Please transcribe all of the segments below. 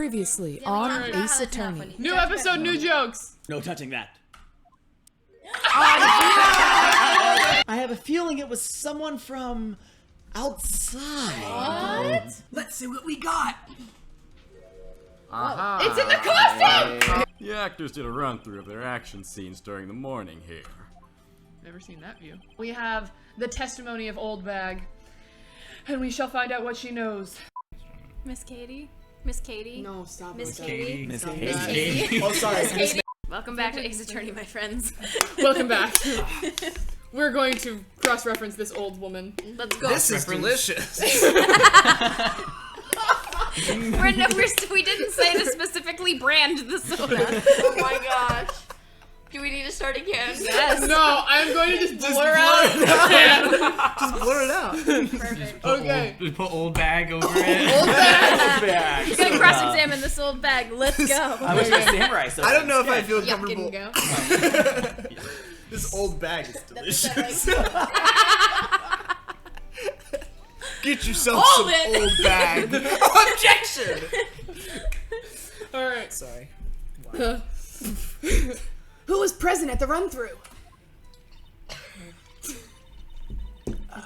Previously on Ace Attorney. New episode, new jokes. No touching that. I have a feeling it was someone from outside. What? Let's see what we got. Aha. It's in the costume! The actors did a run-through of their action scenes during the morning here. Never seen that view. We have the testimony of OLDBAG, and we shall find out what she knows. Miss Katie? Miss Katie? No, stop. Miss it. Katie? Miss Stop Katie. that. Katie? Oh, sorry. Miss Katie? Welcome back to Ace Attorney, my friends. Welcome back. We're going to cross-reference this old woman. Let's go. This is delicious. We didn't say to specifically brand the soda. Oh my gosh. Do we need to start again? Yes. No, I'm going to just blur out. Just blur it out. Perfect. Okay. Just put OLDBAG over it. OLDBAG. We're gonna cross-examine this old bag. Let's go. I was a samurai, so I don't know if I feel Yuck comfortable. and go. This old bag is delicious. Get yourself Hold some it. old bag. Objection! Alright. Sorry. Who was present at the run-through?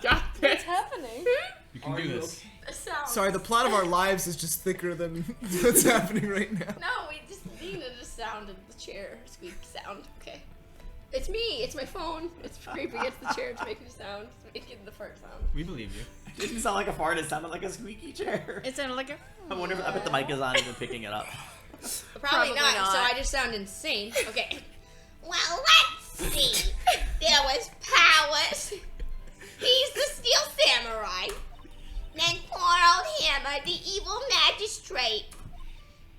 Got it. Happening. You can do this. The sound. Sorry, the plot of our lives is just thicker than what's happening right now. No, we just needed the sound of the chair squeak sound. Okay. It's me. It's my phone. It's scraping against the chair to make the sound. It's making the fart sound. We believe you. It didn't sound like a fart, it sounded like a squeaky chair. It sounded like a... I wonder if I bet the mic is on even picking it up. Probably not, not. so I just sound insane. Okay. Well, let's see. There was Powers. He's the Steel Samurai. Then poor old Hammer, the evil magistrate.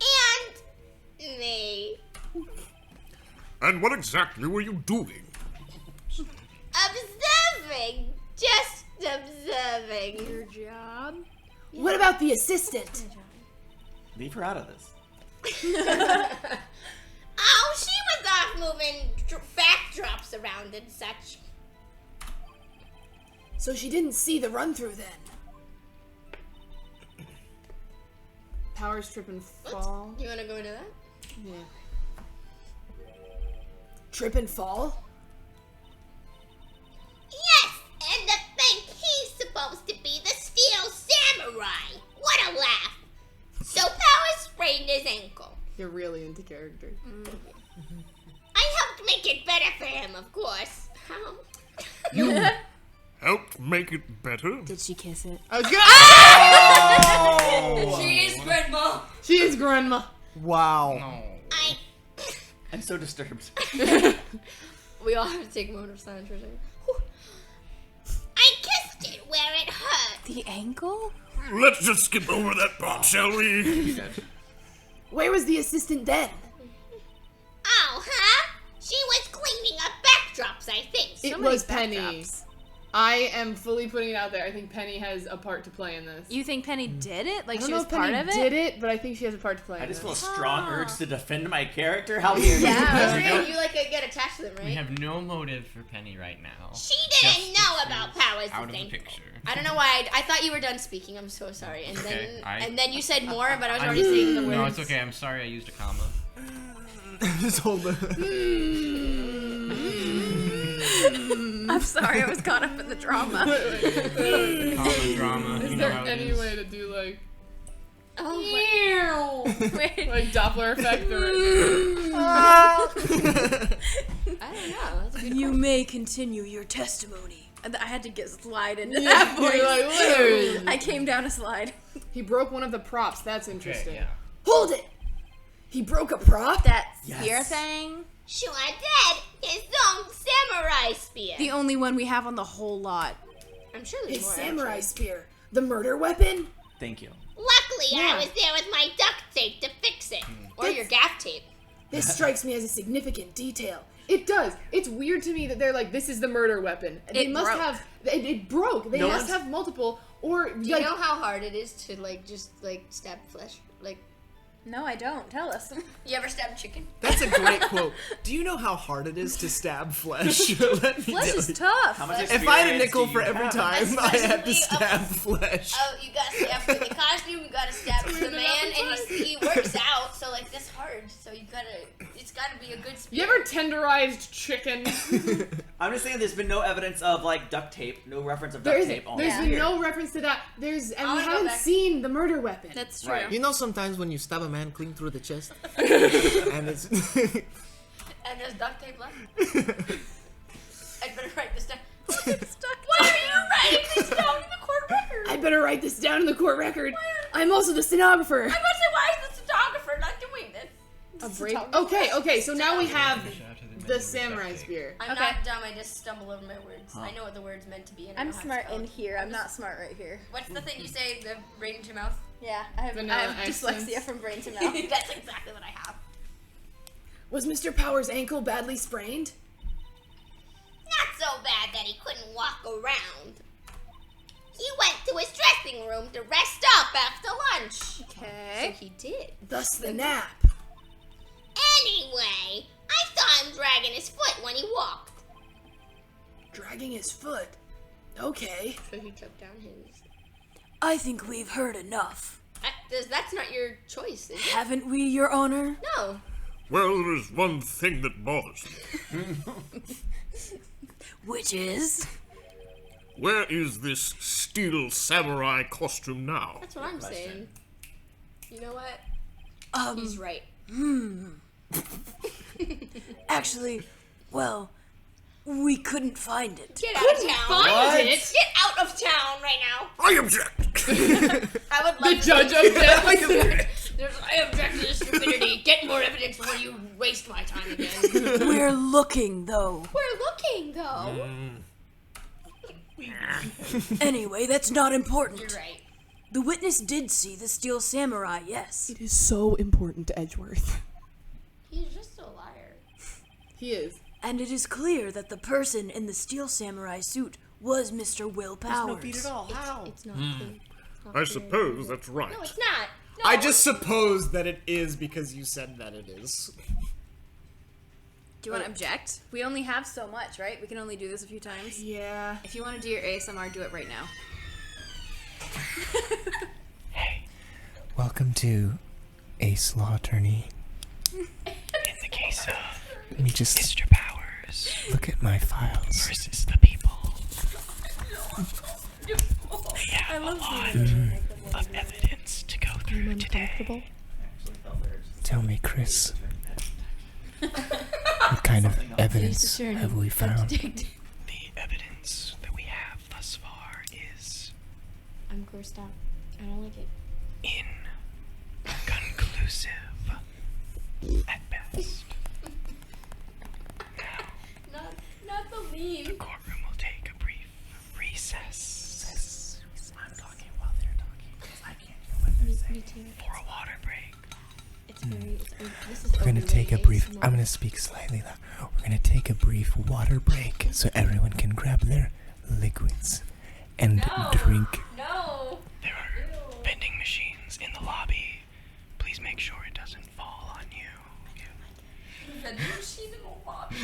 And me. And what exactly were you doing? Observing. Just observing. Your job? What about the assistant? Leave her out of this. Oh, she was off moving backdrops around and such. So she didn't see the run-through then. Powers, trip, and fall. You want to go into that? Yeah. Trip and fall? Yes, and to think he's supposed to be the Steel Samurai. What a laugh. So Powers sprained his ankle. You're really into character. I helped make it better for him, of course. You helped make it better? Did she kiss it? I was gonna- She is grandma. She is grandma. Wow. No. I'm so disturbed. We all have to take a moment of silence for a second. I kissed it where it hurt. The ankle? Let's just skip over that part, shall we? Where was the assistant then? Oh, huh? She was cleaning up backdrops, I think. It was Penny. I am fully putting it out there. I think Penny has a part to play in this. You think Penny did it? Like I don't she know was if part Penny of it? did it, but I think she has a part to play I in just this. feel a strong urge to defend my character. How weird. Yeah, There we go. you get attached to them, right? We have no motive for Penny right now. She didn't Justice know about is Powers' out of the ankle. picture. I don't know why. I thought you were done speaking. I'm so sorry. And Okay, and then you said more, but I was I'm- already saying the words. No, it's okay. I'm sorry I used a comma. Just hold it. I'm sorry, I was caught up in the drama. Comma drama. Is You know there how it any is. way to do like Oh, like Doppler effect or I don't know. That's a good You may continue your testimony. And I had to get slide into Yeah, that you're voice. like, literally. I came down a slide. He broke one of the props. That's Okay, interesting. yeah. Hold it! He broke a prop? That Yes. spear thing? Sure did. His own samurai spear. The only one we have on the whole lot. I'm sure there's His more. samurai actually. spear. The murder weapon? Thank you. Luckily, Yeah. I was there with my duct tape to fix it. Or your gaff tape. This strikes me as a significant detail. It does. It's weird to me that they're like, this is the murder weapon. They must broke. have. It broke. They No must one's- have multiple. Or Do you like, know how hard it is to just stab flesh? Like, No, I don't. Tell us. You ever stabbed chicken? That's a great quote. Do you know how hard it is to stab flesh? Let me Flesh tell is you. tough. How much If I had a experience nickel do for you every have? time I had to Especially stab flesh. Oh, you gotta stab for the costume, you gotta stab for the man, and he works out, so like that's hard. So it's gotta be a good spear. You ever tenderized chicken? I'm just saying there's been no evidence of like duct tape, no reference of duct There's tape on been here. no reference to that. And we wanna go haven't back. seen the murder weapon. That's true. Right. You know sometimes when you stab a man clean through the chest? And it's... And there's duct tape left. I'd better write this down. Why are you writing this down in the court record? I better write this down in the court record. I'm also the stenographer. I must say, why is the photographer not doing this? Okay, so now we have the samurai spear. I'm not dumb, I just stumble over my words. I know what the words meant to be. And I I'm know how to smart spell in it. here. I'm not smart right here. What's the thing you say, the brain to mouth? Yeah, I have Vanilla dyslexia accents. from brain to mouth. That's exactly what I have. Was Mr. Power's ankle badly sprained? Not so bad that he couldn't walk around. He went to his dressing room to rest up after lunch. So Okay. he did. Thus the nap. Anyway, I saw him dragging his foot when he walked. Dragging his foot. Okay. So he took down his... I think we've heard enough. That's not your choice, is it? Haven't we, Your Honor? No. Well, there is one thing that bothers me. Which is? Where is this steel samurai costume now? That's what I'm saying. You know what? He's right. Actually, well, we couldn't find it. Get out of town. Find it. Get out of town right now. I object! I would The love judge objects. I object to this stupidity. Get more evidence before you waste my time again. We're looking, though. We're looking, though. Anyway, that's not important. You're right. The witness did see the steel samurai, yes. It is so important to Edgeworth. He's just a liar. He is. And it is clear that the person in the steel samurai suit was Mr. Will Powers. No feet at all. How? It's not clear. I suppose that's right. No, it's not. No. I just suppose that it is because you said that it is. Do you want to object? We only have so much, right? We can only do this a few times. Yeah. If you want to do your ASMR, do it right now. Welcome to Ace Law Attorney. In the case of Let me just Mr. Powers look at my files. versus the people, we have a lot of evidence to go through today. Tell me, Chris, what kind of evidence have we found? The evidence that we have thus far is I'm grossed out. I don't like it. inconclusive at best. Not the lead. The courtroom will take a brief recess. I'm talking while they're talking because I can't hear what they're saying. Me too. For a water break. It's very. This is We're gonna take a brief. I'm gonna speak slightly loud. We're gonna take a brief water break so everyone can grab their liquids and drink. No. There are vending machines in the lobby. Please make sure it doesn't fall on you. Vending machine in the lobby.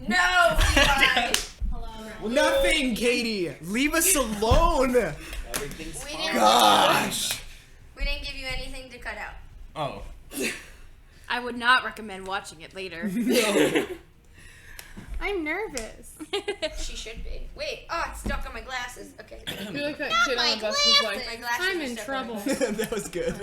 No, Eli. Hello. Nothing, Katie! Leave us alone! Everything's We fine. didn't. Gosh! We didn't give you anything to cut out. Oh. I would not recommend watching it later. I'm nervous. She should be. Wait. Oh, it's stuck on my glasses. Okay. You're like that Not kid my on the bus who's glasses. like, My glasses I'm are in stuck trouble. That was good.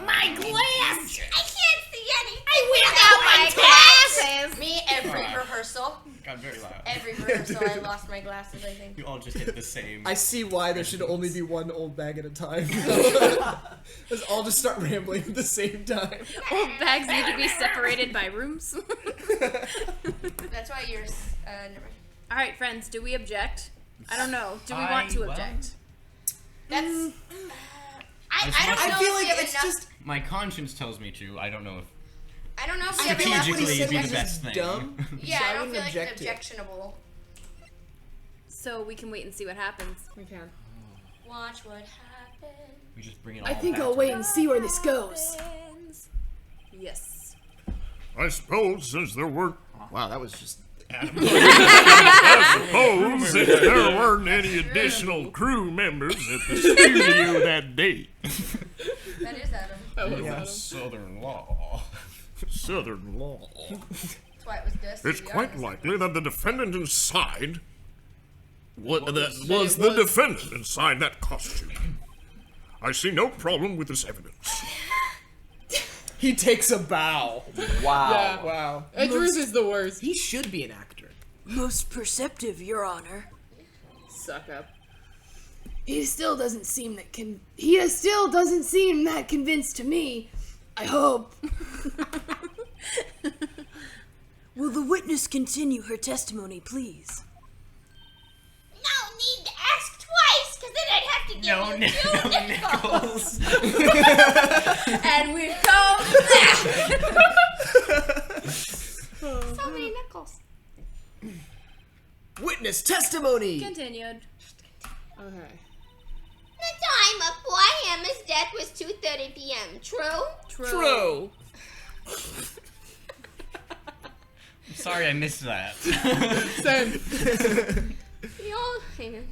My glass! I can't see anything. I whipped out my glasses. Me every rehearsal. Got very loud. Every rehearsal, I lost my glasses. I think. You all just hit the same. I see why there should only be one old bag at a time. Let's all just start rambling at the same time. Old bags need to be separated by rooms. That's why you're. Never mind. All right, friends, do we object? I don't know. Do we want to object? That's. I don't I know feel if we like have it's enough. just. My conscience tells me to. I don't know if I don't know if we I have feel like enough. what he strategically said it'd be was the just best thing. dumb. Yeah, so I don't wouldn't feel like it's object it. objectionable. So we can wait and see what happens. We can. Watch what happens. we just bring it all I think back I'll to wait the- and see where this goes. Yes. I suppose since there weren't... Wow, that was just... I suppose if there weren't any additional crew members at the studio that day. That is Adam. Yeah. Southern law. Southern law. That's why it was Dusty. It's quite likely that the defendant inside... was was. the defendant inside that costume. I see no problem with this evidence. He takes a bow. Wow. Yeah. Wow. Edgeworth is the worst. He should be an actor. Most perceptive, Your Honor. Suck up. He still doesn't seem that convinced to me. I hope. Will the witness continue her testimony, please? No need to ask twice, because then I'd have to give you two nickels. And we've come back. So many nickels. Witness testimony. Continued. Okay. The time of poor Hammer's death was 2:30 p.m. True? True. I'm sorry I missed that. Same. Hang on.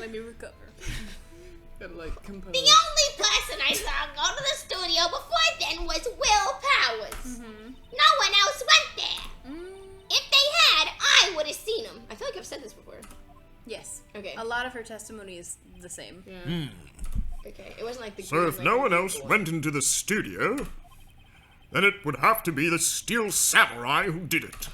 Let me recover. Gotta like compose. The only person I saw go to the studio before then was Will Powers. No one else went there. If they had, I would have seen him. I feel like I've said this before. Yes. Okay. A lot of her testimony is the same. Yeah. Okay. It wasn't like the. So if no one else went into the studio, then it would have to be the Steel Samurai who did it.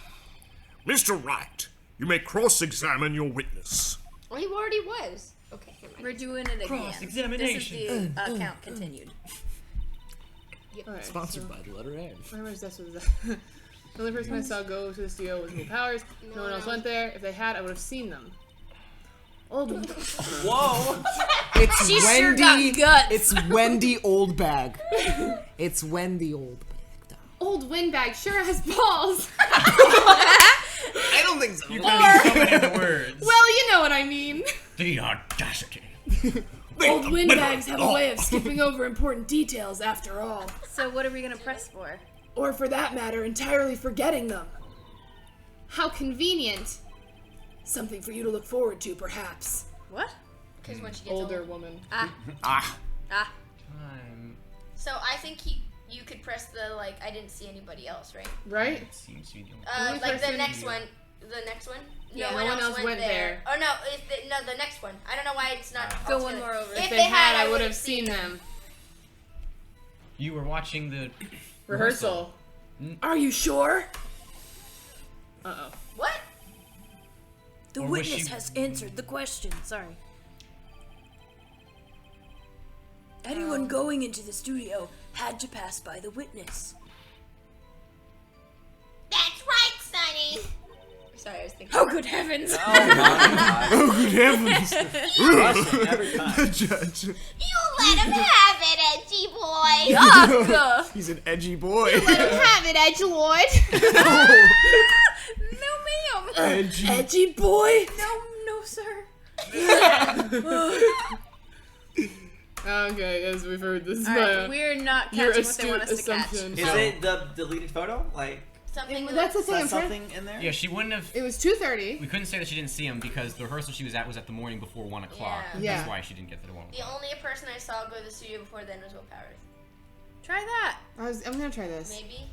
Mr. Wright, you may cross-examine your witness. Oh, he already was. Okay. Never mind. We're doing it again. Cross-examination. This is the account continued. Alright, Sponsored so- by the letter N. How much this was that? The only person I saw go to the studio was Will Powers. No one else went there. If they had, I would have seen them. Old. Whoa. It's She sure Wendy. got guts. It's Wendy OLDBAG. It's Wendy OLDBAG. Old windbag sure has balls. I don't think so. You got so many words. Well, you know what I mean. The audacity. Old windbags have a way of skipping over important details after all. So what are we gonna press for? Or for that matter, entirely forgetting them. How convenient. Something for you to look forward to, perhaps. What? Because when she gets Older old. woman. So I think you could press the I didn't see anybody else, right? Right? Seems to be the only Like the person- next one. The next one? Yeah, no one else went there. Oh no, the next one. I don't know why it's not. Go all one together. more over. If they had, I would have seen them. You were watching the Rehearsal. Are you sure? Uh-oh. What? The Or was witness she- has answered the question. Sorry. Anyone going into the studio had to pass by the witness. That's right, Sonny. Sorry, I was thinking. Oh, good heavens! Oh my god. Oh, good heavens. Russian every time. The judge. You let him have it, edgy boy. He's an edgy boy. Let him have it, Edgelord. No, ma'am. Edgy. Edgy boy? No, sir. Okay, as we've heard this. Alright, we're not your catching what they want us astute to catch. assumption. Is it the deleted photo? Something. That's the thing. I'm trying. Something in there? Yeah, she wouldn't have. It was 2:30. We couldn't say that she didn't see him because the rehearsal she was at the morning before 1 o'clock. Yeah. That's why she didn't get to the 1 The o'clock. only person I saw go to the studio before then was Will Powers. Try that. I'm gonna try this. Maybe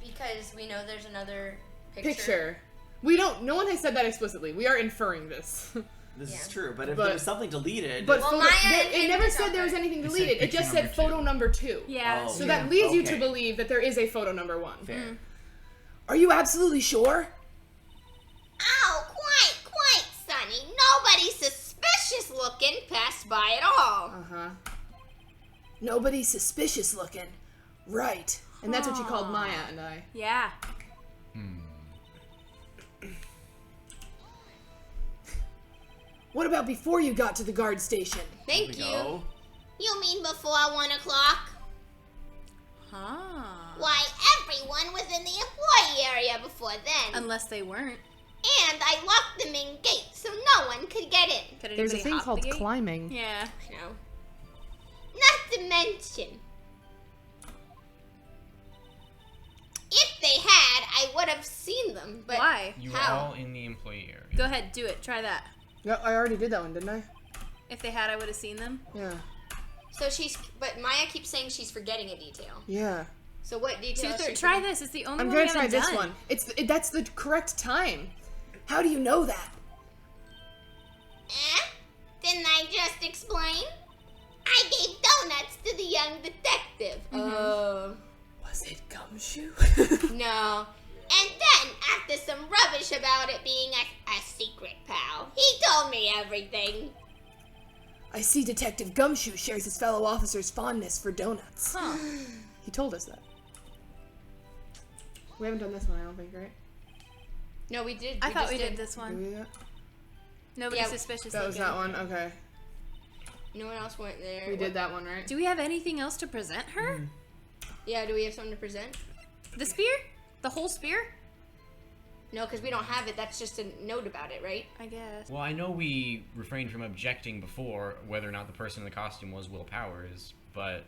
because we know there's another Picture. We don't. No one has said that explicitly. We are inferring this. This is true, but if But- there was something deleted. But Well, photo, Maya it and never Henry said there was got anything It said deleted. It picture just said number photo two. number 2. Yeah. Oh. So that leads you to Okay. believe that there is a photo number 1. Fair. Are you absolutely sure? Oh, quite, Sonny. Nobody suspicious looking passed by at all. Uh-huh. Nobody suspicious looking. Right. And that's what you called Maya and I. Yeah. What about before you got to the guard station? Thank There you. we go. You mean before 1 o'clock? Huh. Why, everyone was in the employee area before then. Unless they weren't. And I locked them in gates so no one could get in. Could There's a anybody thing hop called the gate? climbing. Yeah. No. Not to mention, them. But Why? You were how? all in the employee area. Go ahead, do it. Try that. No, I already did that one, didn't I? If they had, I would have seen them. Yeah. So but Maya keeps saying she's forgetting a detail. Yeah. So what detail? Try this. It's the only I'm one gonna we try haven't this done. one. That's the correct time. How do you know that? Didn't I just explain? I gave donuts to the young detective. Oh. Was it Gumshoe? No. And then, after some rubbish about it being a secret pal, he told me everything. I see Detective Gumshoe shares his fellow officers' fondness for donuts. Huh. He told us that. We haven't done this one, I don't think, right? No, we did. I thought just we did this one. Did we do that? Nobody's Yeah, suspicious. That was looking. that one. Okay. No one else went there. We did that one, right? Do we have anything else to present her? Yeah, do we have something to present? The spear? The whole spear? No, because we don't have it. That's just a note about it, right? I guess. Well, I know we refrained from objecting before whether or not the person in the costume was Will Powers, but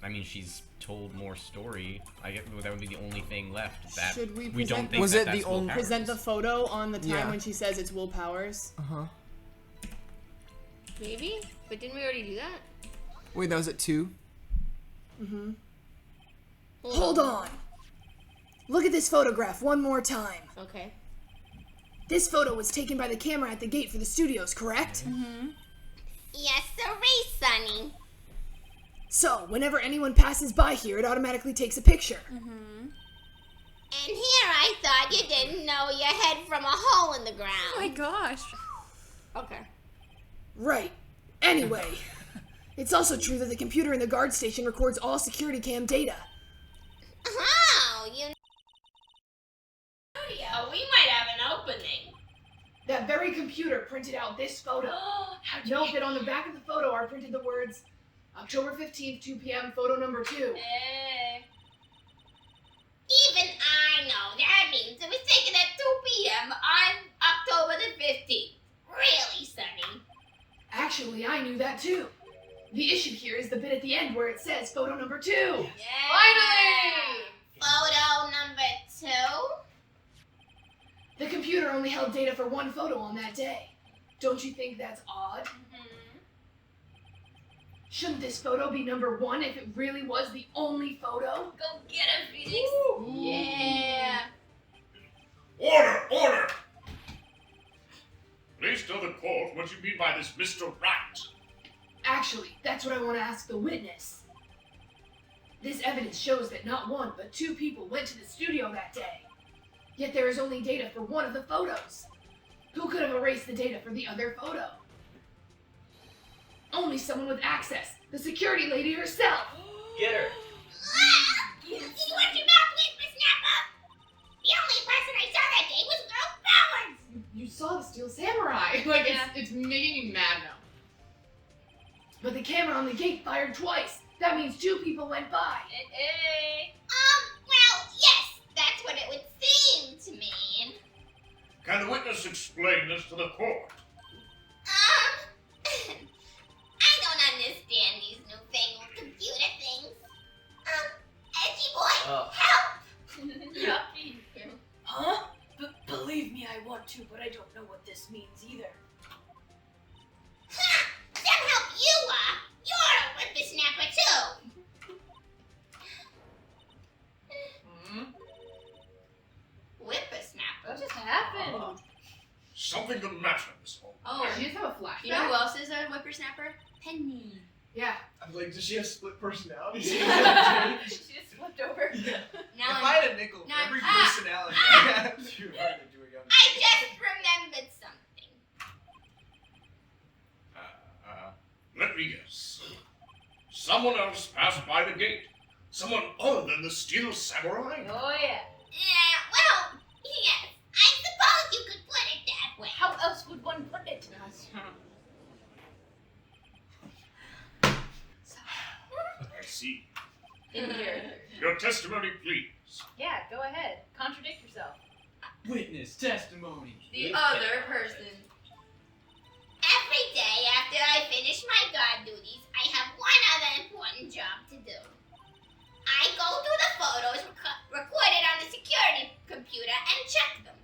I mean, she's told more story. I guess that would be the only thing left. That Should we we don't present think Was that it that's the Will only- Powers. Present the photo on the time Yeah. when she says it's Will Powers. Uh-huh. Maybe? But didn't we already do that? Wait, that was at 2? Mm-hmm. Hold on. Look at this photograph one more time. Okay. This photo was taken by the camera at the gate for the studios, correct? Mm-hmm. Yes, sirree, Sonny. So, whenever anyone passes by here, it automatically takes a picture. Mm-hmm. And here I thought you didn't know your head from a hole in the ground. Oh my gosh. Okay. Right. Anyway, it's also true that the computer in the guard station records all security cam data. Oh, you studio, we might have an opening. That very computer printed out this photo. Note that on the back of the photo are printed the words, October 15th, 2 p.m., photo number 2. Even I know that means it was taken at 2 p.m. on October the 15th. Really, Sonny? Actually, I knew that too. The issue here is the bit at the end where it says photo number 2. Finally! Photo number 2? The computer only held data for one photo on that day. Don't you think that's odd? Shouldn't this photo be number 1 if it really was the only photo? Go get him, Phoenix. Yeah. Order! Order! Please tell the court what you mean by this Mr. Wright. Actually, that's what I want to ask the witness. This evidence shows that not 1, but 2 people went to the studio that day. Yet there is only data for one of the photos. Who could have erased the data for the other photo? Only someone with access. The security lady herself. Get her. You want your mouth lit, Miss Nappa? The only person I saw that day was Will Powers. You saw the Steel Samurai. Like, it's making me mad now. But the camera on the gate fired twice. That means 2 people went by. Well, yes, that's what it would seem to mean. Can the witness explain this to the court? I don't understand these newfangled computer things. Edgy boy, help! Yucky. Huh? Believe me, I want to, but I don't know what this means either. Ha! Them help you, You're a whippersnapper, too. Whippersnapper? What just happened? Something the matter, Miss Holmes. Oh, she just have a flashback. You know who else is a whippersnapper? Penny. Yeah. I'm like, does she have split personality? She just flipped over. Now If I had a nickel for now every I'm- personality I have, you are doing it. I just remembered something. Let me guess. Someone else passed by the gate. Someone other than the Steel Samurai? Oh, yeah. Well, yes. I suppose you could put it that way. How else would one put it? I see. In here. Your testimony, please. Yeah, go ahead. Contradict yourself. Witness testimony. The other person. Every day after I finish my guard duties, I have one other important job to do. I go through the photos recorded on the security computer and check them.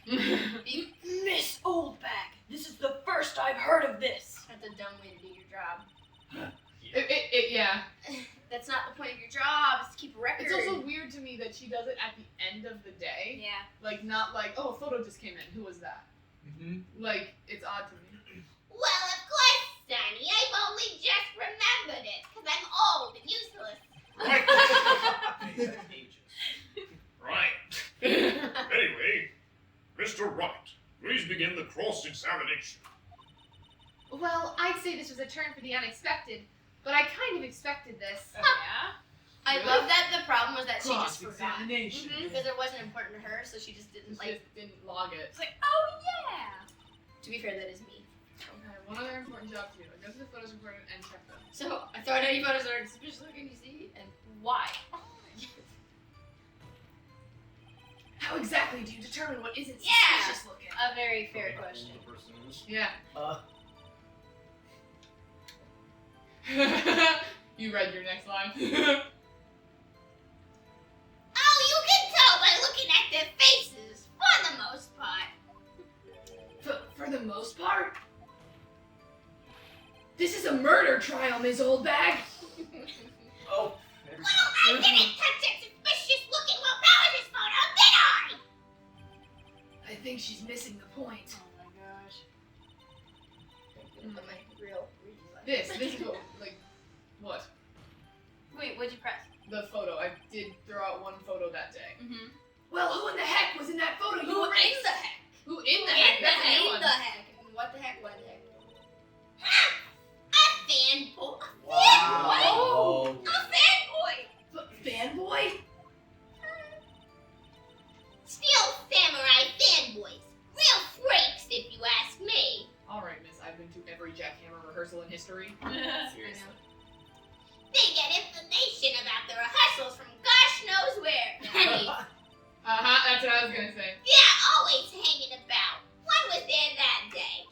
Miss Oldbag, this is the first I've heard of this. That's a dumb way to do your job. Yeah. That's not the point of your job, is to keep a record. It's also weird to me that she does it at the end of the day. Yeah. Like, not like, oh, a photo just came in. Who was that? Like, it's odd to me. Well, of course, Sonny. I've only just remembered it, because I'm old and useless. Right. Anyway, Mr. Wright, please begin the cross-examination. Well, I'd say this was a turn for the unexpected, but I kind of expected this. Yeah. I Really? love that the problem was that she just forgot. Cross-examination. Because it wasn't important to her, so she just didn't Didn't log it. It's like, oh yeah. To be fair, that is me. Okay, one other important job to do. Go to the photos recorded and check them. So I thought any photos are suspicious looking, you see, and why? How exactly do you determine what isn't Yeah. suspicious looking? A very fair question. The person is. Yeah. You read your next line. Oh, you can tell by looking at their faces, for the most part. For the most part? This is a murder trial, Ms. Oldbag. Oh. Well, I didn't touch that suspicious looking Will Powers' photo, did I? I think she's missing the point. Oh my gosh. This is what, like, what? Wait, what'd you press? The photo. I did throw out one photo that day. Mm-hmm. Well, who in the heck was in that photo? Who in the heck? Who in the heck? That's a new In one. the heck? What the heck? What the heck? A fanboy. A Wow. fanboy. A fanboy. Fanboy? Steel Samurai fanboys. Real freaks, if you ask me. Alright, miss. I've been to every jackhammer rehearsal in history. Seriously. They get information about the rehearsals from gosh knows where. Pennies. That's what I was gonna say. Yeah, always hanging about. One was there that day.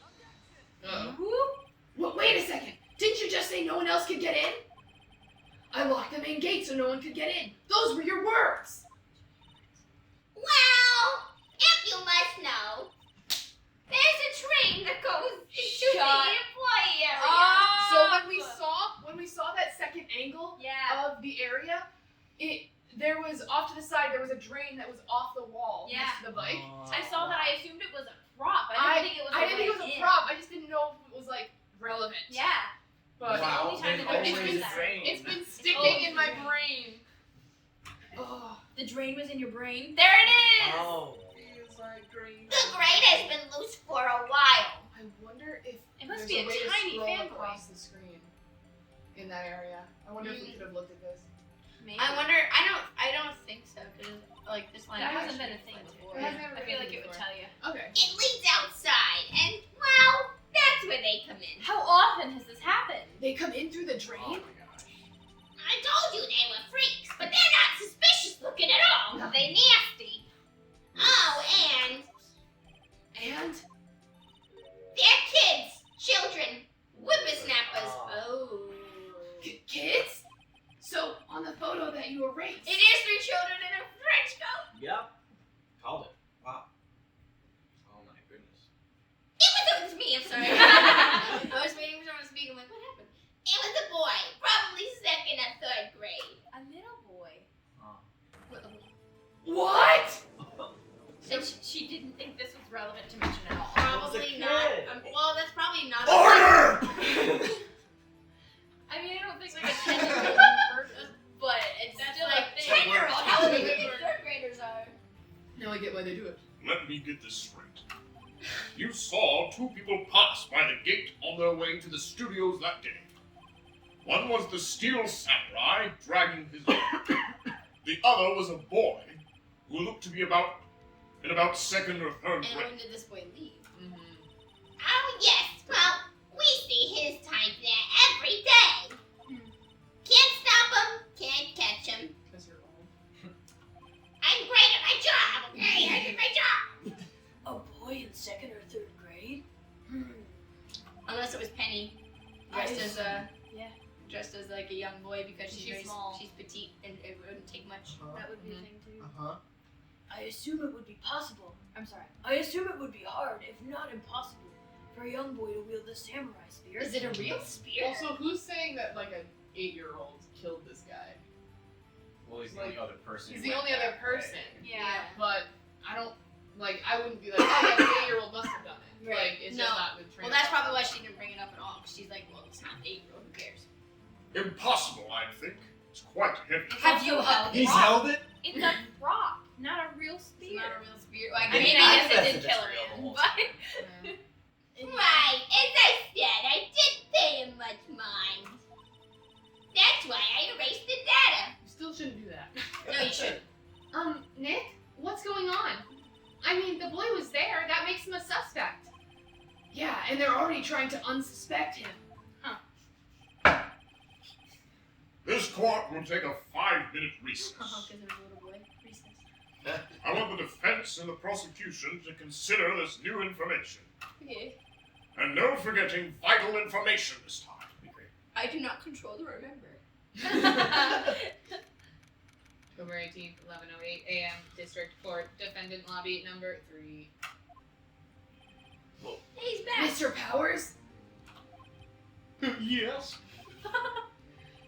Uh-oh. Wait a second. Didn't you just say no one else could get in? I locked the main gate so no one could get in. Those were your words. Well, if you must know, there's a train that goes into the employee area. So when we saw that second angle of the area, there was off to the side there was a drain that was off the wall next to the bike. I saw that. I assumed it was a prop. I didn't think it was a prop. I just didn't know if it was like relevant. Yeah. But Wow, the only time there's that there always is a that. drain. it's been sticking in my brain. Oh, The drain was in your brain? There it is. Oh. feels like green. The grate has been loose for a while. I wonder if It must there's be a way to tiny scroll fanboy. across the screen in that area. I wonder if we could have looked at this. Maybe. I wonder. I don't think so because like this line That hasn't hasn't been a thing before. It has never I been feel a like thing it would before. tell you. Okay. It leads outside, and well, that's where they come in. How often has this happened? They come in through the Oh drain? my gosh. I told you they were freaks, but they're not suspicious looking at all. No. They're nasty. Oh, and And? they're kids, children, whippersnappers. Oh. Kids? So, on the photo that you erased. It is 3 children in a trench coat. Yep. Called it. Wow. Oh my goodness. It was me. I'm sorry. I was waiting for someone to speak. I'm like, what happened? It was a boy, probably 2nd or 3rd grade. A little boy. What? And she didn't think this was relevant to mention at all. Probably not. Well, that's probably not. Order! I mean, I don't think like a 10-year-old person, but it's still Like a thing. 10-year-old. How old do you think 3rd graders are? Now I get why they do it. Let me get this straight. You saw 2 people pass by the gate on their way to the studios that day. One was the Steel Samurai dragging his leg. The other was a boy who looked to be in about 2nd or 3rd And grade. when did this boy leave? Mm-hmm. Oh, yes. Well, we see his type there every day. Can't stop him, can't catch him. Because you're old. I'm great at my job, okay? I did my job. A boy in 2nd or 3rd grade? Unless it was Penny, dressed as like a young boy because she's She's small. She's petite and it wouldn't take much. That would be a thing too. Uh-huh. I assume it would be possible. I'm sorry. I assume it would be hard, if not impossible, for a young boy to wield the samurai spear. Is it a real spear? Also, who's saying that like an 8-year-old killed this guy? Well, he's the only other person. He's who the went only other that person. way. Yeah. But I don't I wouldn't be like, oh yeah, the 8-year-old must have done it. Right. Like it's No. just not the train. Well, that's probably why she didn't bring it up at all. 'Cause she's like, well, it's not 8-year-old. Who cares? Impossible, I think. It's quite heavy. Have you held He's held it? It's a rock, not a real spear. It's not a real spear. Like, I mean, maybe I yes, guess it did it's kill real him. the whole But right, as I said, I didn't pay him much mind. That's why I erased the data. You still shouldn't do that. No, you shouldn't. Nick, what's going on? I mean, the boy was there. That makes him a suspect. Yeah, and they're already trying to unsuspect him. This court will take a 5-minute recess. Because there was a little boy. Recess. I want the defense and the prosecution to consider this new information. Okay. And no forgetting vital information this time. I do not control the remember. October 18th, 11:08 a.m. District Court, Defendant Lobby number 3. He's back. Mr. Powers? Yes?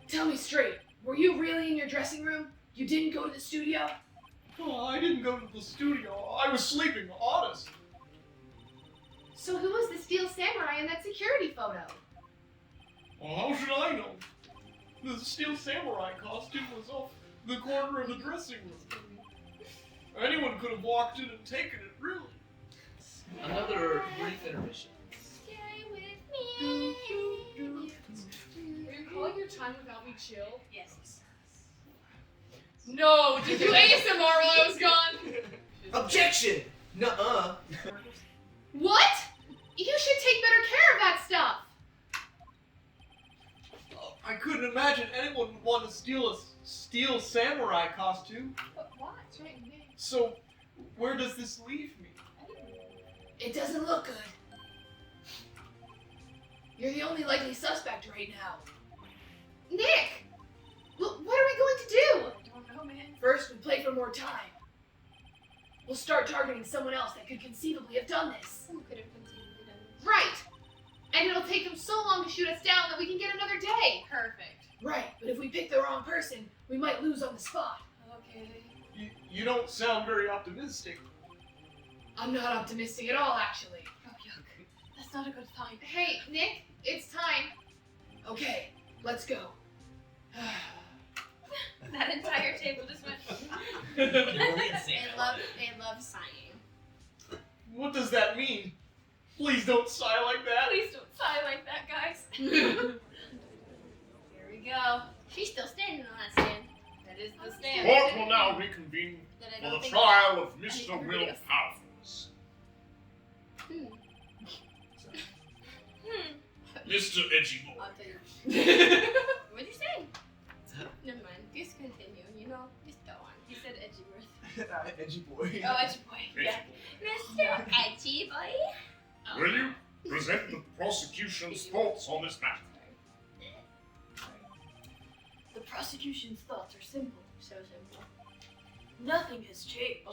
Tell me straight, were you really in your dressing room? You didn't go to the studio? Oh, I didn't go to the studio. I was sleeping, honest. So who was the Steel Samurai in that security photo? Well, how should I know? The Steel Samurai costume was off the corner of the dressing room. Anyone could have walked in and taken it, really. Another brief intermission. Stay with me. Are you calling your time without me chill? Yes. No! Did you ASMR while I was gone? Objection! Nuh-uh. What? You should take better care of that stuff! I couldn't imagine anyone would want to steal a Steel Samurai costume. But why? It's right in the name. So, where does this leave me? It doesn't look good. You're the only likely suspect right now. Nick! What are we going to do? I don't know, man. First, we play for more time. We'll start targeting someone else that could conceivably have done this. Who could have conceivably done this? Right! And it'll take them so long to shoot us down that we can get another day. Perfect. Right, but if we pick the wrong person, we might lose on the spot. Okay. You don't sound very optimistic. I'm not optimistic at all, actually. Oh, yuck. That's not a good sign. Hey, Nick, it's time. Okay, let's go. That entire table just went. They love sighing. What does that mean? Please don't sigh like that. Please don't sigh like that, guys. Here we go. She's still standing on that stand. That is the stand. Court will now reconvene That I for don't the think trial of I Mr. think Will everybody else- Powers. Mr. Edgy Boy. I'll tell you. What'd you say? Never mind. Just continue. You know, just go on. He said Edgeworth. Edgy boy. Oh, Edge boy. Yeah. Mr. Edgy Boy. Will you present the prosecution's thoughts on this matter? The prosecution's thoughts are simple. So simple. Nothing has changed. A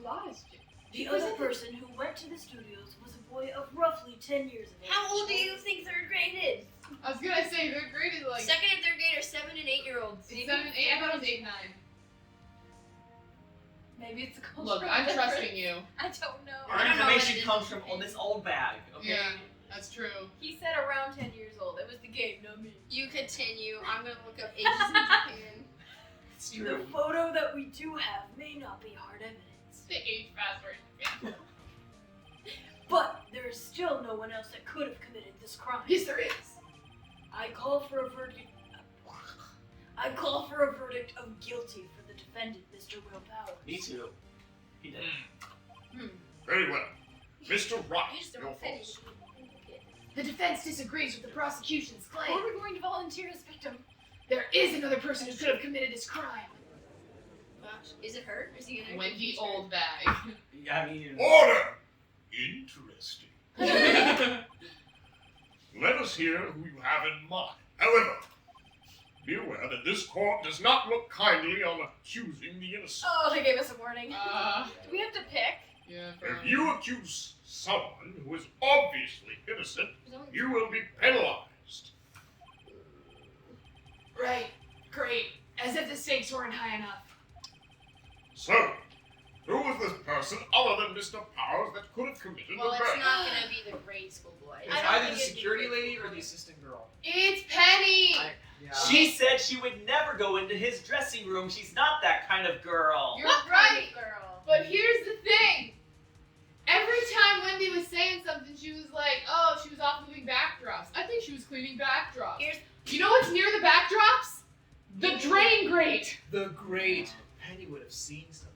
lot is changed. The other person who went to the studios was a boy of roughly 10 years of age. How old do you think third grade is? I was gonna say they're graded like Second and third grade are 7 and 8 year olds. 7, 8. I thought it was 8, 9. Maybe it's a cultural Look, I'm difference. trusting you. I don't know. Our I don't know what information it is. comes from this old bag, okay? Yeah, that's true. He said around 10 years old. It was the game, not me. You continue. I'm gonna look up ages in Japan. It's The true. photo that we do have may not be hard evidence, The age faster. but there is still no one else that could have committed this crime. Yes, there is. I call for a verdict of guilty for the defendant, Mr. Will Powers. Me too. He did. Very well. Mr. Wright, You just your don't finish. thoughts. The defense disagrees with the prosecution's Or claim. we're going to volunteer as victim. There is another person who could have committed this crime. Gosh, is it her? Is he gonna? Wendy OLDBAG. I mean, Order! Interesting. Let us hear who you have in mind. However, be aware that this court does not look kindly on accusing the innocent. Oh, they gave us a warning. Do we have to pick? Yeah. If you accuse someone who is obviously innocent, you will be penalized. Right. Great. As if the stakes weren't high enough. So, who was this person other than Mr. Powers that could have committed the Well, it's murder? not gonna be the grade school boy. It's either the security lady or the assistant girl. It's Penny! She said she would never go into his dressing room. She's not that kind of girl. You're right, girl. But here's the thing. Every time Wendy was saying something, she was like, oh, she was off moving backdrops. I think she was cleaning backdrops. You know what's near the backdrops? The drain grate. The grate. Penny would have seen something.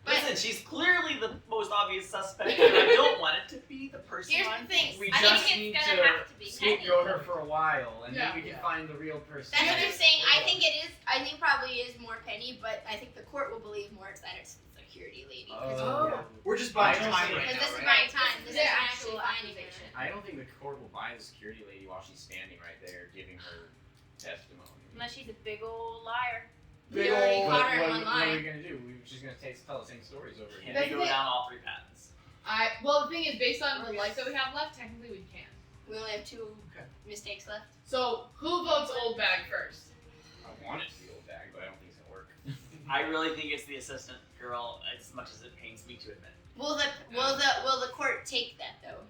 Listen, she's clearly the most obvious suspect, and I don't want it to be the person Here's on the thing. We I just think need it's gonna have to be scapegoat Penny. her for a while, and then we can find the real person. That's what I'm saying. I think it is. I think probably is more Penny, but I think the court will believe more that it's the security lady. We're just buying I don't time think- right Because now, this is right? my time. This is The actually actual finding her. I don't think the court will buy the security lady while she's standing right there giving her testimony. Unless she's a big old liar. We already caught her in one What are we line. gonna do? We're just gonna tell the same stories over Can again. they go down all 3 paths? Well, the thing is, based on the life that we have left, technically we can. We only have 2 mistakes left. So, who votes old bag first? I want it to be OLDBAG, but I don't think it's gonna work. I really think it's the assistant girl, as much as it pains me to admit. Will the court take that though?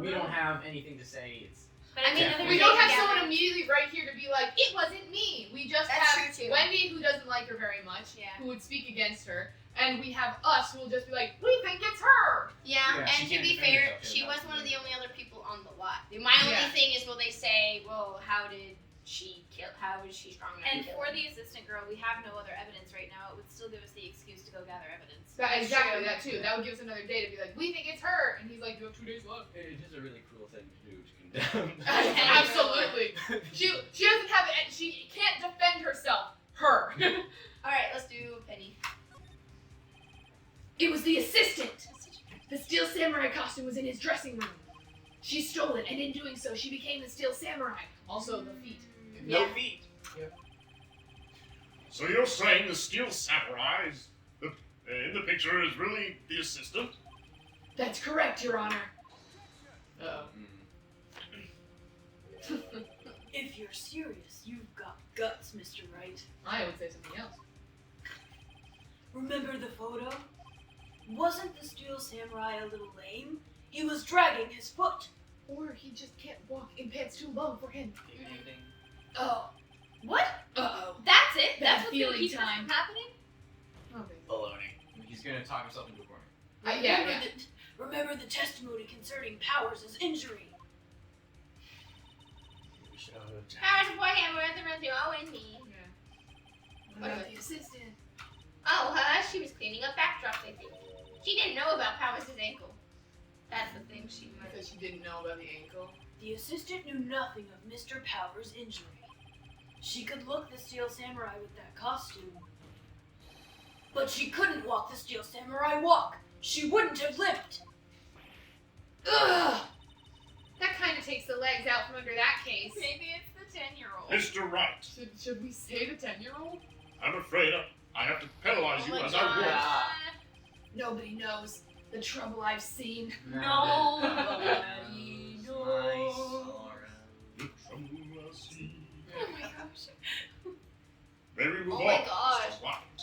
We don't have anything to say. It's But I mean, Yeah. We don't have someone immediately right here to be like, it wasn't me. We just That's have true, too. Wendy, who doesn't like her very much, Yeah. who would speak against her, and we have us, who will just be like, we think it's her. Yeah, Yeah, she and to can't be defend fair, herself, she yeah, was that's one of weird. the only other people on the lot. My only Yeah. thing is, will they say, well, how did she kill? How is she strong enough And to kill for him? the assistant girl, we have no other evidence right now. It would still give us the excuse to go gather evidence. Exactly, that too. That would give us another day to be like, we think it's her. And he's like, you have 2 days left. It is a really cruel thing to do to condemn. Absolutely. She doesn't have it. She can't defend herself. Her. All right, let's do Penny. It was the assistant. The Steel Samurai costume was in his dressing room. She stole it, and in doing so, she became the Steel Samurai. Also, the feet. No feet. So you're saying the Steel Samurai is in the picture is really the assistant? That's correct, Your Honor. If you're serious, you've got guts, Mr. Wright. I would say something else. Remember the photo? Wasn't the Steel Samurai a little lame? He was dragging his foot. Or he just can't walk in pants too long for him. Ding, ding, ding. Oh. What? Uh-oh. That's it? Bad That's what's gonna feeling keep this time. from happening? Baloney. He's gonna talk himself into a corner. Remember the testimony concerning Powers' injury. We should have Powers of Boy Hammer at the run through. Oh, and me. What about the assistant? Oh, she was cleaning up backdrops, I think. She didn't know about Powers' ankle. That's the thing she meant. Because she didn't know about the ankle. The assistant knew nothing of Mr. Powers' injury. She could look the Steel Samurai with that costume. But she couldn't walk the Steel Samurai walk. She wouldn't have limped. Ugh! That kind of takes the legs out from under that case. Maybe it's the 10-year-old. Mr. Wright, Should we say the 10-year-old? I'm afraid I have to penalize you as I walk. Nobody knows the trouble I've seen. Nobody The trouble I see. Oh my gosh. May we move Oh my on, gosh. Mr. Wright?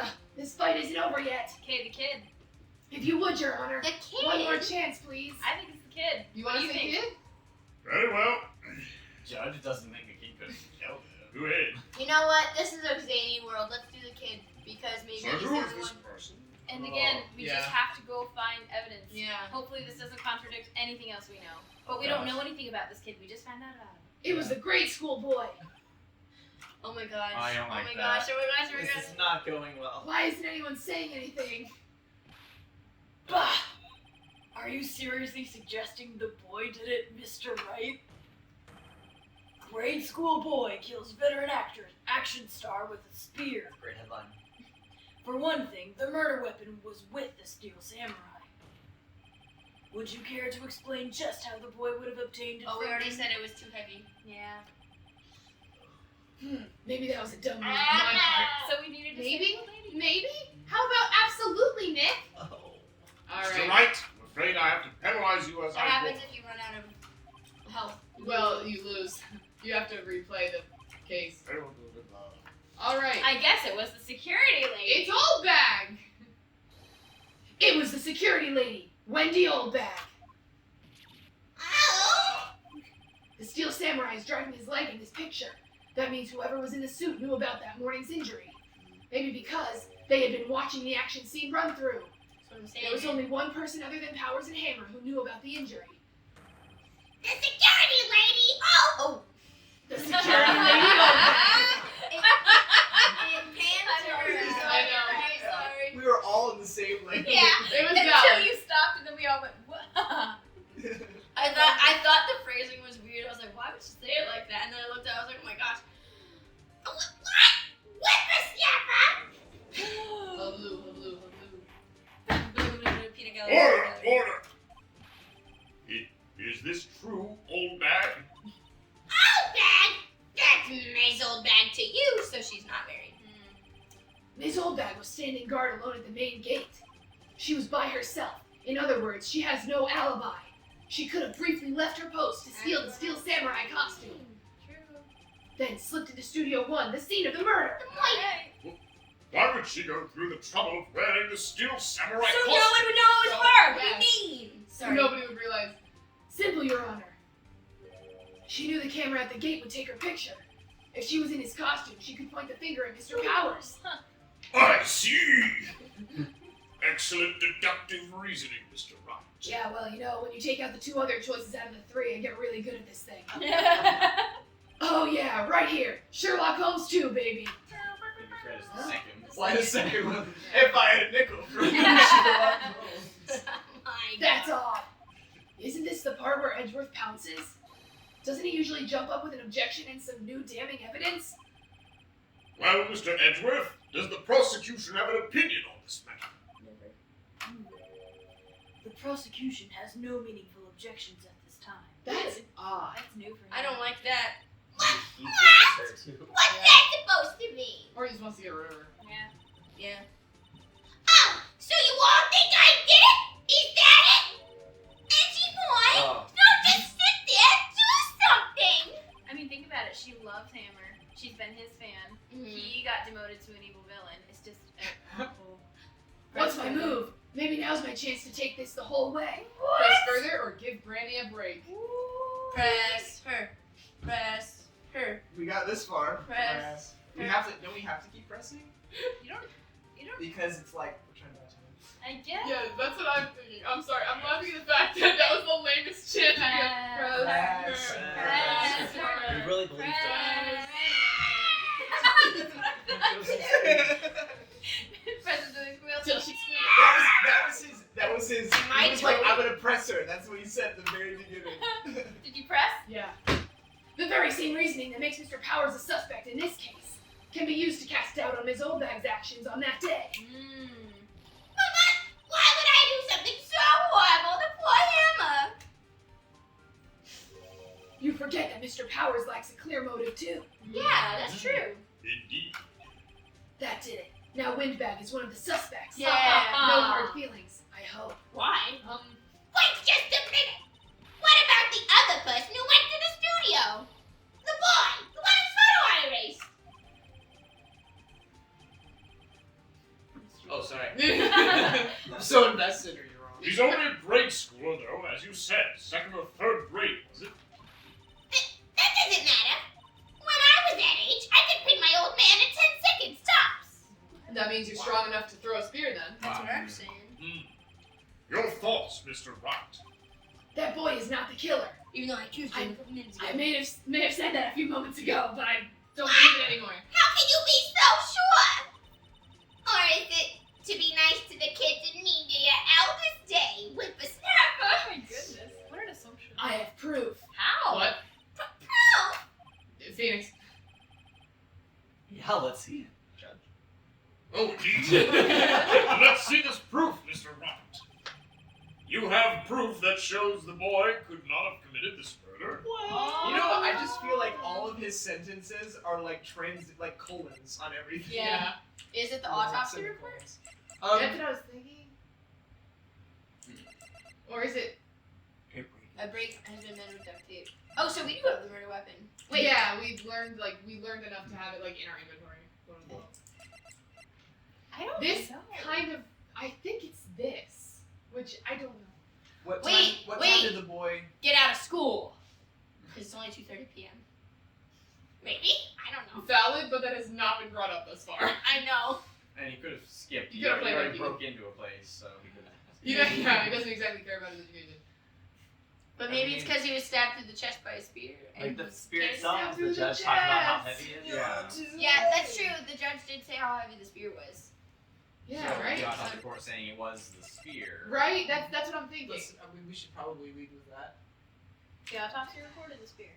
Ugh, this fight isn't over yet. Okay, the kid. If you would, Your Honor. The kid. One more chance, please. I think it's the kid. You What want do to you say think? kid? Very well. Judge doesn't think the kid could have killed him. Go ahead. You know what? This is a zany world. Let's do the kid because maybe So he's the who is only this one. person? And again, we Yeah. just have to go find evidence. Yeah. Hopefully this doesn't contradict anything else we know. But we don't know anything about this kid. We just found out about him. It was the grade school boy. Oh my gosh. I don't oh like my that. gosh. Oh my gosh. Oh my This gosh. is not going well. Why isn't anyone saying anything? Bah! Are you seriously suggesting the boy did it, Mr. Wright? Grade school boy kills veteran actor, action star with a spear. Great headline. For one thing, the murder weapon was with the Steel Samurai. Would you care to explain just how the boy would have obtained it Oh, we from already him? said it was too heavy. Yeah. Maybe that was a dumb move on my part. So we needed to Maybe? How about absolutely, Nick? Oh. All Mr. right. Wright, I'm afraid I have to penalize you as What I happens go. if you run out of health? Well, you lose. You have to replay the case. I will do it, All right. I guess it was the security lady. It's OLDBAG. It was the security lady, Wendy OLDBAG. Oh! The Steel Samurai is driving his leg in this picture. That means whoever was in the suit knew about that morning's injury. Maybe because they had been watching the action scene run through. There was only one person other than Powers and Hammer who knew about the injury. The security lady! Oh! The security lady OLDBAG. I know. We were all in the same lane. Yeah. It was Until valid. you stopped and then we all went, what? I thought the phrasing was weird. I was like, why would she say it like that? And then I looked at it, I was like, oh my gosh. What? Blue. Peanut gallery. Order! Is this true, OLDBAG? Old bag? That's Ms. Old Bag to you, so she's not married. Ms. OLDBAG was standing guard alone at the main gate. She was by herself. In other words, she has no alibi. She could have briefly left her post to steal the Steel Samurai costume. Then slipped into Studio 1, the scene of the murder. Why would she go through the trouble of wearing the Steel Samurai So costume? no one would know it was her. What do you mean? Sorry. Nobody would realize. Simple, Your Honor. She knew the camera at the gate would take her picture. If she was in his costume, she could point the finger at Mr. Powers. I see! Excellent deductive reasoning, Mr. Wright. Yeah, well, you know, when you take out the two other choices out of the three, I get really good at this thing. Oh yeah, right here. Sherlock Holmes 2, baby. Why the second one? If I had a nickel for you, That's odd. Isn't this the part where Edgeworth pounces? Doesn't he usually jump up with an objection and some new damning evidence? Well, Mr. Edgeworth, does the prosecution have an opinion on this matter? The prosecution has no meaningful objections at this time. That's odd. That's new for him. I don't like that. What's What's that supposed to mean? Or he just wants to get rid of her. Yeah. Oh, so you all think I did it? Is that it? Edgy boy, don't just sit there, do something! I mean, think about it. She loves Hammer. She's been his fan. He got demoted to an evil villain. It's just. What's my move? Maybe now's my chance to take this the whole way. Press further or give Granny a break. Press her. Press her. we got this far. Press. We have to. Don't we have to keep pressing? You don't. Because it's like we're trying to buy time. I guess. Yeah, that's what I'm thinking. I'm sorry. I'm laughing at the fact that that was the lamest chance to get We really believed it. That was his. My He was like, turn. I'm gonna press her. That's what he said at the very beginning. Did you press? Yeah. The very same reasoning that makes Mr. Powers a suspect in this case can be used to cast doubt on Ms. OLDBAG's actions on that day. Mama, why would I do something so horrible to poor Hammer? You forget that Mr. Powers lacks a clear motive too. Yeah, that's true. Indeed. That did it. Now Windbag is one of the suspects. Yeah. No hard feelings, I hope. Why? Wait just a minute. What about the other person who went to the studio? The boy, the one whose photo I erased. Oh, sorry. I'm so invested, or you're wrong. He's only in grade school, though, as you said. Second or third grade, was it? That doesn't matter. When I was that age, I could pin my old man in 10 seconds tops. That means you're strong enough to throw a spear then. That's what I'm saying. Your thoughts, Mr. Wright. That boy is not the killer. Even though I accused him a couple minutes ago. I may have said that a few moments ago, but I Don't believe it anymore. How can you be so sure? Or is it to be nice to the kids and mean to your eldest day with the snapper? Oh my goodness. What an assumption. I have proof. How? What? Proof? Phoenix. Yeah, let's see it. Oh, indeed. Let's see this proof, Mr. Wright. You have proof that shows the boy could not have committed this murder. You know, I just feel like all of his sentences are like colons on everything. Yeah. Is it the autopsy report? That's what I was thinking. Or is it? A break has been made with duct tape. Oh, so we do have the murder weapon. Wait, yeah, we learned enough to have it like in our inventory. Quote unquote. I don't This know. kind of, I think it's this, which I don't know. What Wait, time wait. did the boy... Get out of school. Because it's only 2:30 p.m. Maybe? I don't know. Valid, but that has not been brought up thus far. I know. And he could have skipped. He He could've already played broke into a place, so he could have. Yeah, he doesn't exactly care about his education. But maybe it's because he was stabbed through the chest by a spear. Like the was spear getting itself, stabbed the through judge the talked about how chest. heavy it is. Yeah, that's true. The judge did say how heavy the spear was. Yeah, so right? The autopsy report saying it was the spear. Right? That's what I'm thinking. we should probably lead with that. The autopsy report or the spear?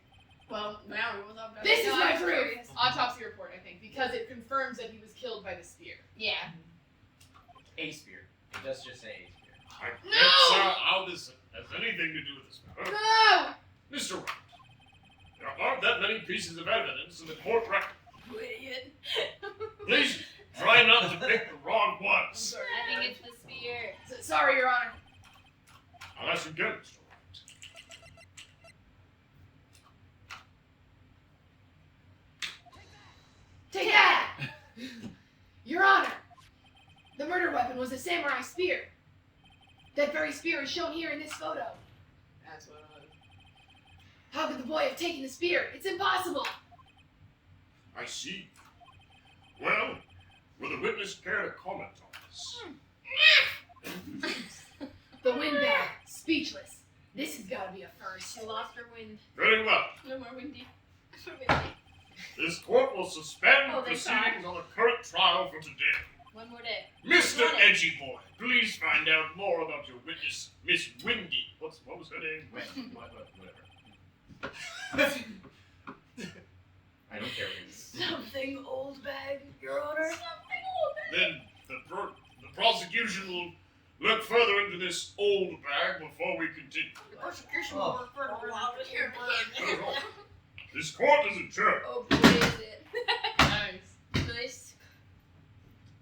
Well, now we're both up. This is my proof. Autopsy report, I think, because it confirms that he was killed by the spear. Yeah. A spear. It does just say a spear. I can't say how this has anything to do with this matter. No! Mr. Wright, there aren't that many pieces of evidence in the court record. You idiot. Please try not to pick the wrong ones. I think it's the spear. Sorry, Your Honor. I'll ask you again, Mr. Wright. Take that! Your Honor, the murder weapon was a samurai spear. That very spear is shown here in this photo. That's what How could the boy have taken the spear? It's impossible! I see. Well, will the witness care to comment on this? The windbag, speechless. This has got to be a first. She lost her wind. Very well. No more windy. This court will suspend Oh, thank proceedings on the current trial for today. One more day. Mr. Edgy Boy, please find out more about your witness, Miss Windy. What was her name? Whatever. I don't care what it is. Something old bag, Your Honor. Then the prosecution will look further into this old bag before we continue. The prosecution will work for a while to hear This court is adjourned. Oh boy, is it. Nice. Nice.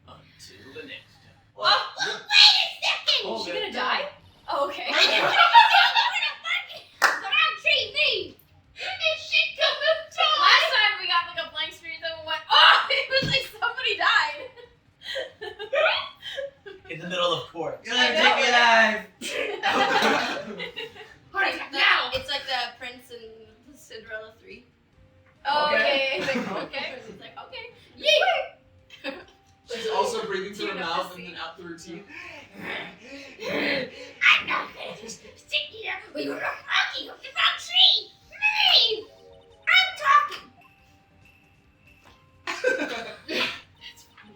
Until the next time. Oh, wait a second! Hold Is she it. gonna die? Oh, okay. Don't treat me! Is she gonna die? Last time we got like a blank screen that went, oh! It was like somebody died. In the middle of court. You're I gonna know. take me alive. Heart attack now! It's like the Prince and Cinderella 3. Okay. It's like, okay. It's like, okay. Yay! She's also breathing through her Tune up mouth the and then scene. out through her teeth. I'm not gonna just sit here when you're talking up the wrong tree! Me! I'm talking!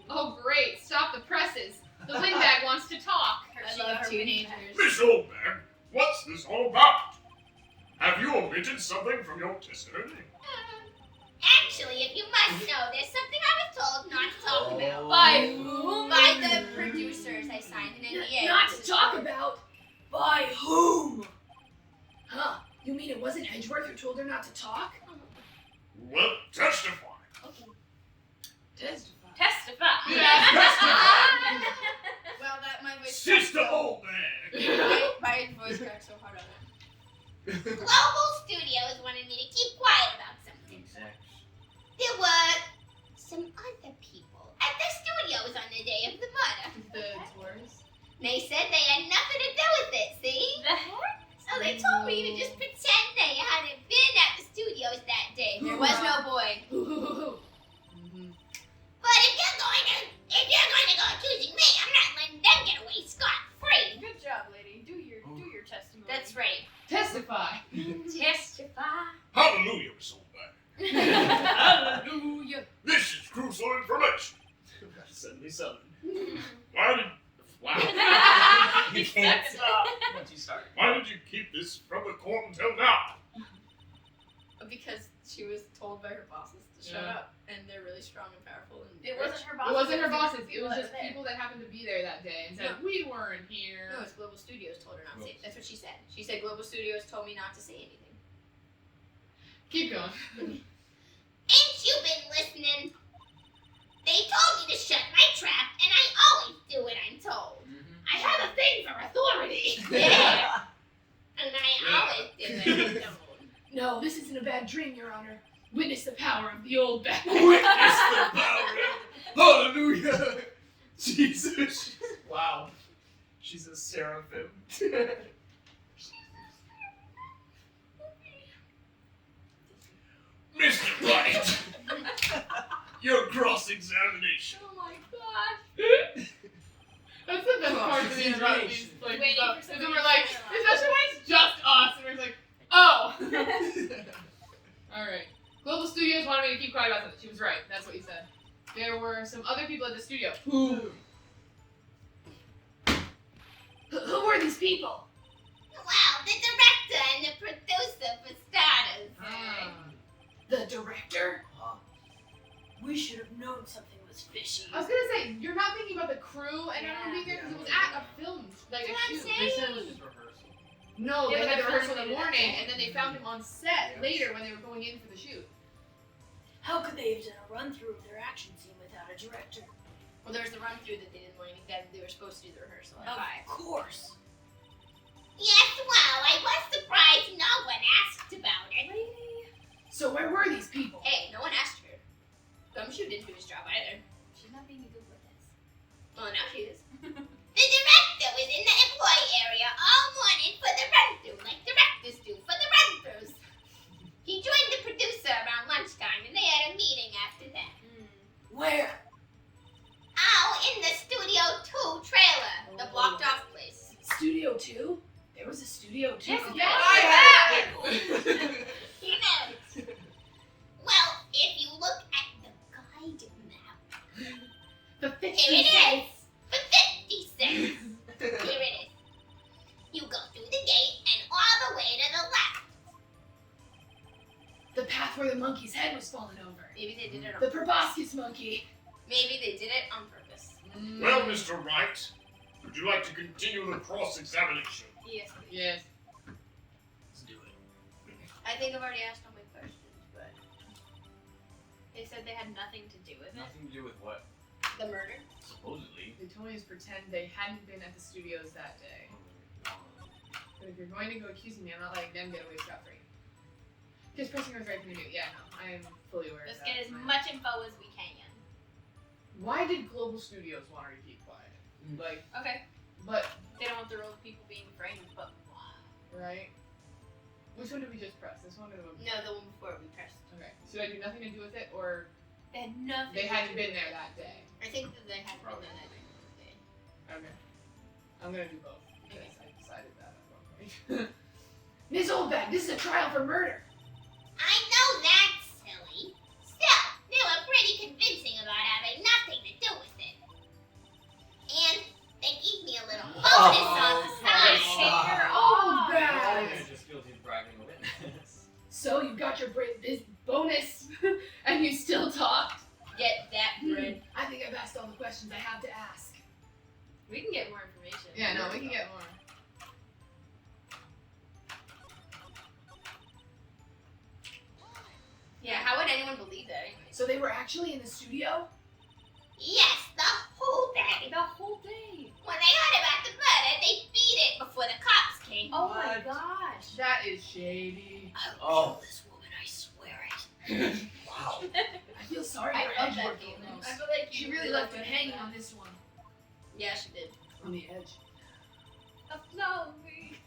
Oh, great. Stop the presses. The windbag wants to talk. I love her teenagers. Miss Oldbag, what's this all about? Have you omitted something from your testimony? Actually, if you must know, there's something I was told not to talk about. By whom? By the producers. I signed an NDA. Not to talk about? By whom? Huh? You mean it wasn't Edgeworth who told her not to talk? Well, testify. Testify. Testify. Well, that my voice. Sister Oldbag. My voice cracked so hard on it. Global Studios wanted me to keep quiet about something. There were some other people at the studios on the day of the murder. The tours. They said they had nothing to do with it, see? The heck? So they told me to just pretend they hadn't been at the studios that day. There was no boy. But if you're going to go accusing me, I'm not letting them get away scot-free. Good job, lady. Do your testimony. That's right. Testify. Testify. Hallelujah, Miss Oldbag. Hallelujah. This is crucial information. Suddenly summoned. Why did... Wow. You can't stop once you start. Why did you keep this from the court until now? Because she was told by her bosses to shut Yeah. up, and they're really strong and powerful. And It wasn't her It bosses. wasn't her bosses. It people was that just were there. people that happened to be there that day and said, No. we weren't here. No, it's Global Studios told her not to say. That's what she said. She said Global Studios told me not to say anything. Keep going. Ain't you been listening? They told me to shut my trap, and I always do what I'm told. I have a thing for authority. Yeah. And I always do what I'm told. No, this isn't a bad dream, Your Honor. Witness the power of the old bag. Witness the power. Hallelujah. Jesus. Wow. She's a seraphim. Mr. Wright, your cross-examination. Oh my gosh. That's the best part of these like Waiting stuff. for Is somebody when we're to like, turn around. especially when it's just us, and we're like, oh. Alright. Global Studios wanted me to keep quiet about something. She was right. That's what you said. There were some other people at the studio. Who were these people? Well, the director and the producer for starters. The director? We should have known something was fishy. I was gonna say, you're not thinking about the crew and everyone being there because it was at a film, like a shoot. They said it was just rehearsal. No, Yeah, they but had the the rehearsal in film the did it. morning, and then they found him on set later when they were going in for the shoot. How could they have done a run-through of their action scene without a director? Well, there was the run-through that they didn't like, that they were supposed to do the rehearsal at 5. Of course. Yes, well, I was surprised no one asked about it. So where were these people? Hey, no one asked her. Gumshoe didn't do his job either. She's not being a good witness. Well, now she is. The director was in the employee area all morning for the run-through, like directors do for the run-throughs. He joined the producer around lunchtime, and they had a meeting after that. Where? Oh, in the Studio 2 trailer, the blocked-off place. Studio 2? There was a Studio 2? Yes, Yeah. You know. Well, if you look at the guide map, The 50 here it cents. is. For 50 cents. Here it is. You go through the gate and all the way to the left. The path where the monkey's head was fallen over. Maybe they did it on The proboscis monkey. Maybe they did it on purpose. Well, Mr. Wright, would you like to continue the cross-examination? Yes. Yes. Let's do it. I think I've already asked all my questions, but They said they had nothing to do with it. Nothing to do with what? the murder. Supposedly. They told me to pretend they hadn't been at the studios that day. But if you're going to go accusing me, I'm not letting them get away scot-free. Just pressing her right from the new. Yeah, no, I am fully aware Let's of that. get as much info as we can. Why did Global Studios want her to keep quiet? Like, Okay. but, They don't want the real people being framed, but right? Which one did we just press? This one or the one? No, the one before we pressed. Okay. Should I do nothing to do with it, or they had nothing. they hadn't been there that day? I think that they had been there that day. Okay. I'm gonna do both because I decided that at one point. Ms. Oldbag, this is a trial for murder. I know that's silly. Still, they were pretty convincing about having nothing to do with it. And they gave me a little bonus on the side. Hair Oh, off. bad. Just guilty of bribing a witness. So you got your this bonus, and you still talked. Get that bread. I think I've asked all the questions I have to ask. We can get more information. Yeah, no, we can get more. Yeah, how would anyone believe that anyway? So they were actually in the studio? Yes, the whole day. The whole day. When they heard about the murder, they beat it before the cops came. Oh my gosh. That is shady. I'll kill this woman, I swear it. Wow. I feel sorry I for love Edgeworth. that game. almost. I feel like She you really left him hanging on this one. Yeah, she did. On the edge. A flowery.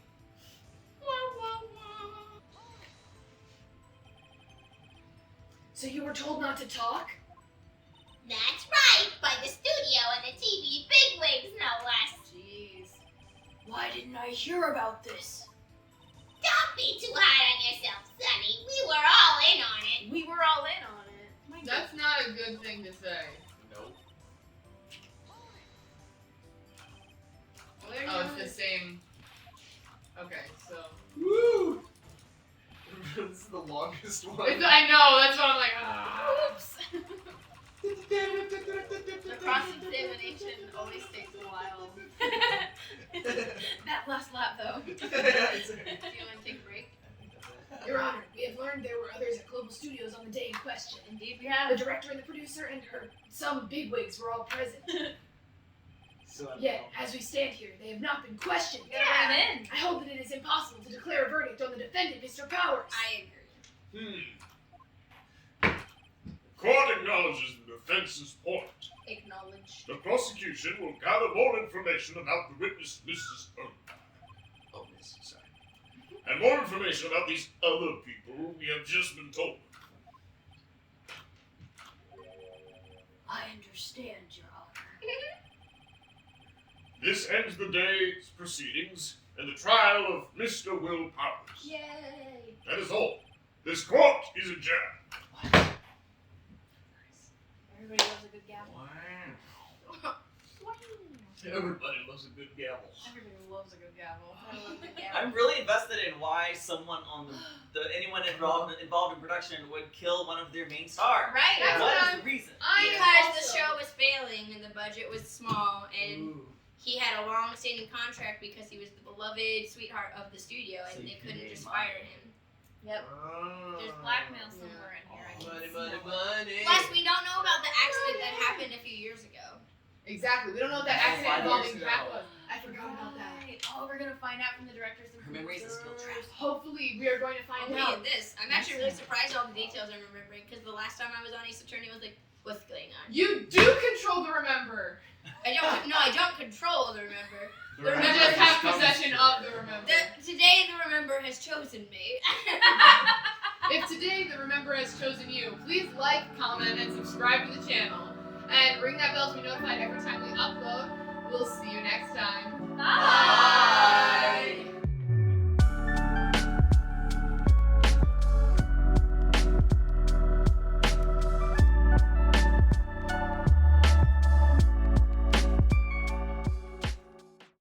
Wah, wah, wah. So you were told not to talk? That's right, by the studio and the TV bigwigs, no less. Jeez. Why didn't I hear about this? Don't be too hard on yourself, Sonny. We were all in on it. We were all in on it. My That's not a good thing to say. Nope. Oh, it's the same. Okay, so. Woo! This is the longest one. I know, that's what I'm like, ah. Oops. The cross-examination always takes a while. That last lap, though. Do you want to take a break? Your Honor, we have learned there were others question. Indeed, we have. The director and the producer and some bigwigs were all present. Yet, as we stand here, they have not been questioned. Gotta bring 'em in. I hold that it is impossible to declare a verdict on the defendant, Mr. Powers. I agree. The court acknowledges the defense's point. Acknowledge. The prosecution will gather more information about the witness, Mrs. sorry. And more information about these other people we have just been told. I understand, Your Honor. This ends the day's proceedings and the trial of Mr. Will Powers. Yay! That is all. This court is adjourned. Everybody loves a good gavel. Everybody loves a good gavel. Everybody loves a good gavel. I love the gavel. I'm really invested in why someone on anyone involved in production would kill one of their main stars. Right. Yeah. That's What what is the reason? Because the show was failing and the budget was small and he had a long-standing contract because he was the beloved sweetheart of the studio and they couldn't just fire him. Yep. There's blackmail somewhere in here. Money. Plus, we don't know about the accident that happened a few years ago. Exactly. We don't know what that accident involving Jack was. I forgot about that. Oh, we're gonna find out from the directors and Her memory is a skill trap. Hopefully, we are going to find Look out. at this. I'm actually really surprised at all the details I'm remembering because the last time I was on Ace Attorney I was like, what's going on? You do control the remember. I don't control the remember. You just have possession of the remember. Today the remember has chosen me. If today the remember has chosen you, please like, comment, and subscribe to the channel. And ring that bell to be notified every time we upload. We'll see you next time. Bye.